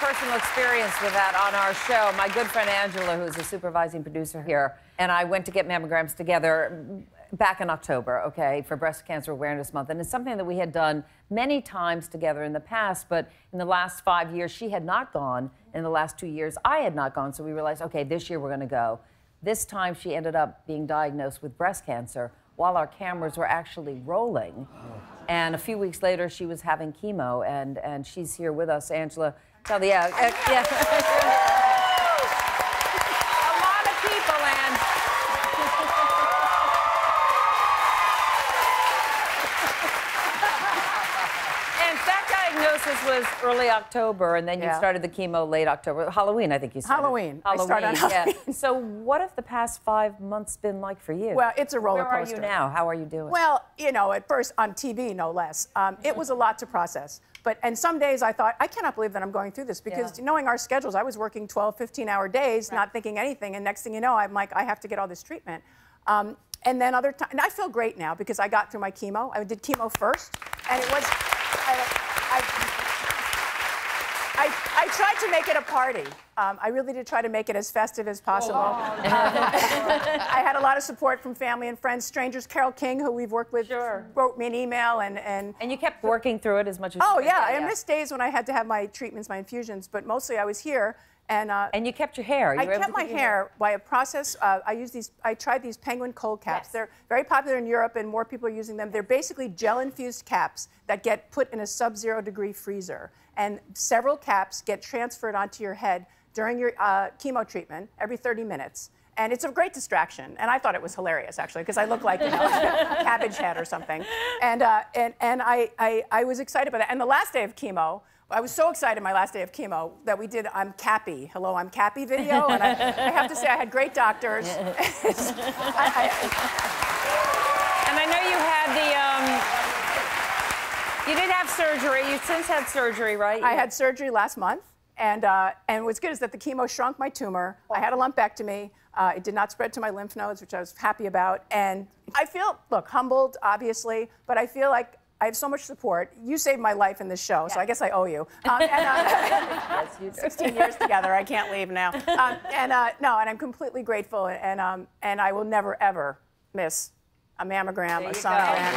personal experience with that on our show. My good friend Angela, who's a supervising producer here, and I went to get mammograms together back in October, okay, for Breast Cancer Awareness Month. And it's something that we had done many times together in the past, but in the last 5 years, she had not gone. In the last 2 years, I had not gone. So we realized, okay, this year we're going to go. This time, she ended up being diagnosed with breast cancer while our cameras were actually rolling. And a few weeks later, she was having chemo, and she's here with us. Angela, tell the, yeah. A lot of people, and that diagnosis was early October, and then you started the chemo late October. Halloween, I think you said. Halloween. I started on Halloween. Yeah. So what have the past 5 months been like for you? Well, it's a roller coaster. Where are you now? How are you doing? Well, you know, at first on TV, no less. It was a lot to process. And some days I thought, I cannot believe that I'm going through this, because knowing our schedules, I was working 12, 15-hour days, not thinking anything, and next thing you know, I'm like, I have to get all this treatment. And then other times, and I feel great now because I got through my chemo. I did chemo first, and it was, I tried to make it a party. I really did try to make it as festive as possible. I had a lot of support from family and friends, strangers. Carol King, who we've worked with, wrote me an email, and you kept working through it as much as you could. I missed days when I had to have my treatments, my infusions, but mostly I was here. And you kept your hair. I kept my hair by a process. I tried these penguin cold caps. They're very popular in Europe, and more people are using them. They're basically gel-infused caps that get put in a sub-zero degree freezer. And several caps get transferred onto your head during your chemo treatment every 30 minutes. And it's a great distraction. And I thought it was hilarious, actually, because I look like, you know, a cabbage head or something. And I was excited by that. And the last day of chemo, I was so excited my last day of chemo that we did I'm Cappy, Hello, I'm Cappy video. And I have to say, I had great doctors. And I know you had you did have surgery. You've since had surgery, right? I had surgery last month. And what's good is that the chemo shrunk my tumor. I had a lumpectomy. It did not spread to my lymph nodes, which I was happy about. And I feel, look, humbled, obviously, but I feel like I have so much support. You saved my life in this show, so I guess I owe you. Yes, you do. 16 years together, I can't leave now. And I'm completely grateful, and I will never, ever miss a mammogram, a sonogram.